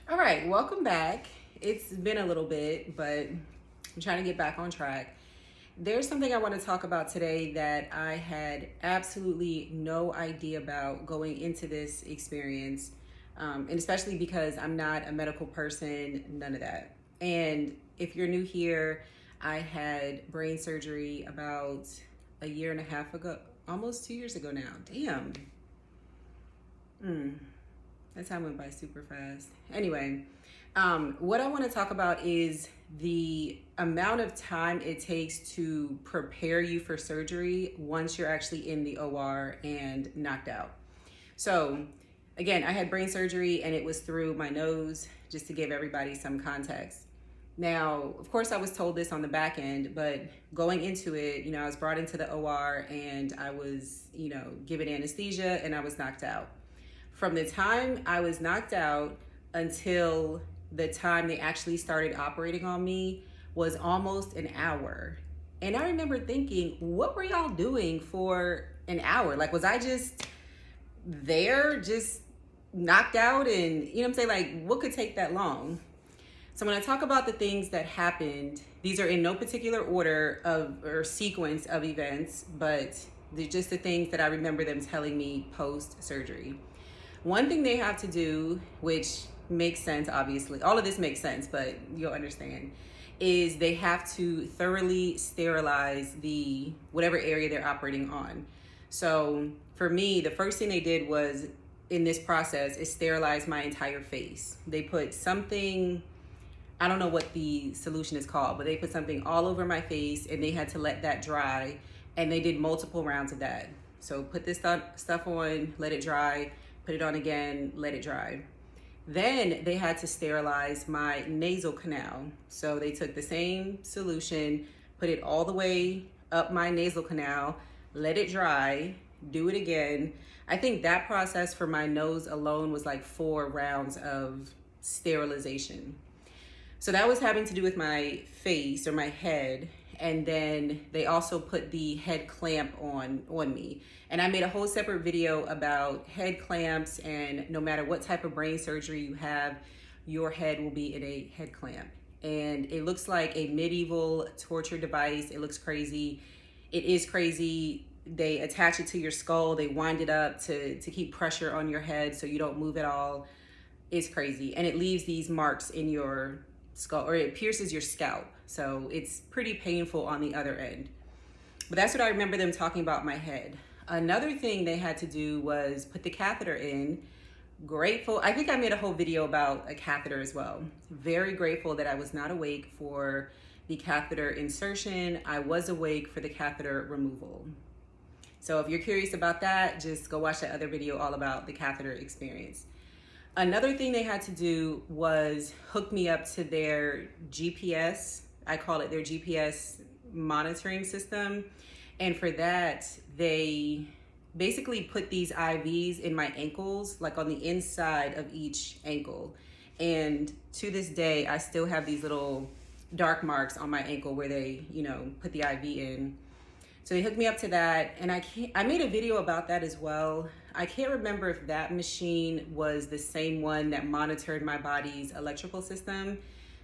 All right, welcome back. It's been a little bit, but I'm trying to get back on track. There's something I want to talk about today that I had absolutely no idea about going into this experience, and especially because I'm not a medical person, none of that. And if you're new here, I had brain surgery about a year and a half ago, almost 2 years ago now. Damn. That time went by super fast. Anyway, what I want to talk about is the amount of time it takes to prepare you for surgery once you're actually in the OR and knocked out. So, again, I had brain surgery and it was through my nose, just to give everybody some context. Now, of course, I was told this on the back end, but going into it, I was brought into the OR and I was, given anesthesia and I was knocked out. From the time I was knocked out until the time they actually started operating on me was almost an hour. And I remember thinking, what were y'all doing for an hour? Like, was I just there, just knocked out? And you know what I'm saying? Like, what could take that long? So when I talk about the things that happened, these are in no particular order or sequence of events, but they're just the things that I remember them telling me post-surgery. One thing they have to do, which makes sense, obviously, all of this makes sense, but you'll understand, is they have to thoroughly sterilize the whatever area they're operating on. So for me, the first thing they did was in this process is sterilize my entire face. They put something, I don't know what the solution is called, but they put something all over my face and they had to let that dry, and they did multiple rounds of that. So put this stuff on, let it dry, put it on again, let it dry. Then they had to sterilize my nasal canal. So they took the same solution, put it all the way up my nasal canal, let it dry, do it again. I think that process for my nose alone was like 4 rounds of sterilization. So that was having to do with my face or my head. And then they also put the head clamp on me. And I made a whole separate video about head clamps, and no matter what type of brain surgery you have, your head will be in a head clamp. And it looks like a medieval torture device. It looks crazy. It is crazy. They attach it to your skull. They wind it up to keep pressure on your head so you don't move at all. It's crazy. And it leaves these marks in your skull, or it pierces your scalp. So it's pretty painful on the other end. But that's what I remember them talking about my head. Another thing they had to do was put the catheter in. Grateful, I think I made a whole video about a catheter as well. Very grateful that I was not awake for the catheter insertion. I was awake for the catheter removal. So if you're curious about that, just go watch that other video all about the catheter experience. Another thing they had to do was hook me up to their GPS. I call it their GPS monitoring system. And for that, they basically put these IVs in my ankles, like on the inside of each ankle. And to this day, I still have these little dark marks on my ankle where they, put the IV in. So they hooked me up to that, and I made a video about that as well. I can't remember if that machine was the same one that monitored my body's electrical system.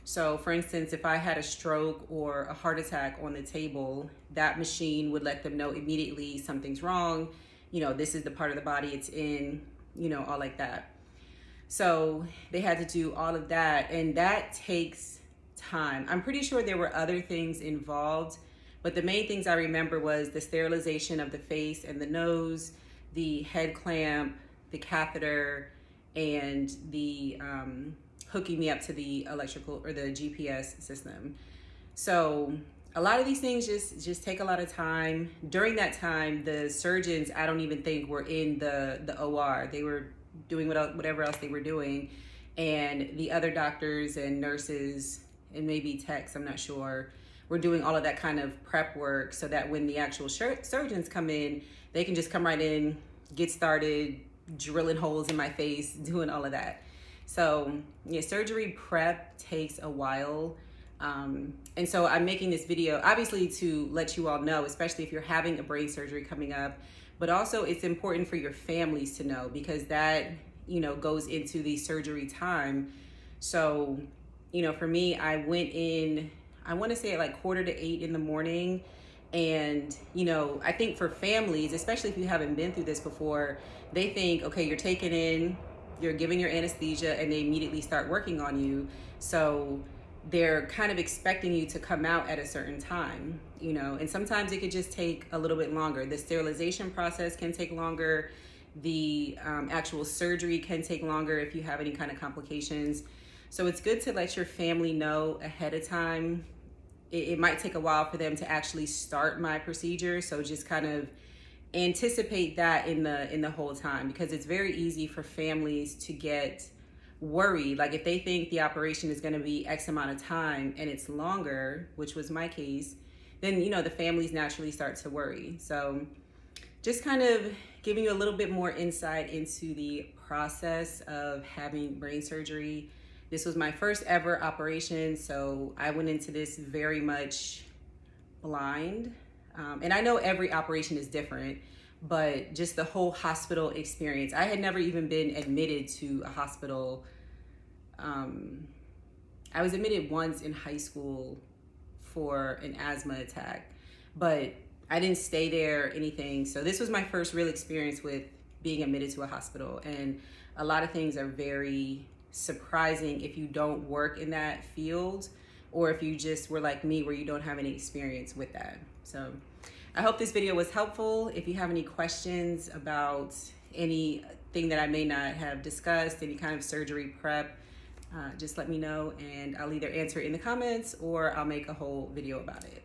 So for instance, if I had a stroke or a heart attack on the table, that machine would let them know immediately something's wrong. This is the part of the body it's in, all like that. So they had to do all of that, and that takes time. I'm pretty sure there were other things involved, but the main things I remember was the sterilization of the face and the nose, the head clamp, the catheter, and the hooking me up to the electrical or the GPS system. So a lot of these things just take a lot of time. During that time, the surgeons, I don't even think were in the OR. They were doing whatever else they were doing. And the other doctors and nurses and maybe techs, I'm not sure, were doing all of that kind of prep work so that when the actual surgeons come in, they can just come right in, get started, drilling holes in my face, doing all of that. So yeah, surgery prep takes a while. And so I'm making this video, obviously to let you all know, especially if you're having a brain surgery coming up, but also it's important for your families to know because that, goes into the surgery time. So, you know, for me, I went in, I want to say at like 7:45 in the morning. And, you know, I think for families, especially if you haven't been through this before, they think, okay, you're taken in, you're giving your anesthesia, and they immediately start working on you. So they're kind of expecting you to come out at a certain time, you know, and sometimes it could just take a little bit longer. The sterilization process can take longer. The actual surgery can take longer if you have any kind of complications. So it's good to let your family know ahead of time. It might take a while for them to actually start my procedure. So just kind of anticipate that in the whole time, because it's very easy for families to get worried. Like if they think the operation is going to be X amount of time and it's longer, which was my case, then, you know, the families naturally start to worry. So just kind of giving you a little bit more insight into the process of having brain surgery. This was my first ever operation, so I went into this very much blind. And I know every operation is different, but just the whole hospital experience. I had never even been admitted to a hospital. I was admitted once in high school for an asthma attack, but I didn't stay there or anything. So this was my first real experience with being admitted to a hospital. And a lot of things are very surprising if you don't work in that field, or if you just were like me where you don't have any experience with that. So I hope this video was helpful. If you have any questions about anything that I may not have discussed, any kind of surgery prep, just let me know and I'll either answer it in the comments or I'll make a whole video about it.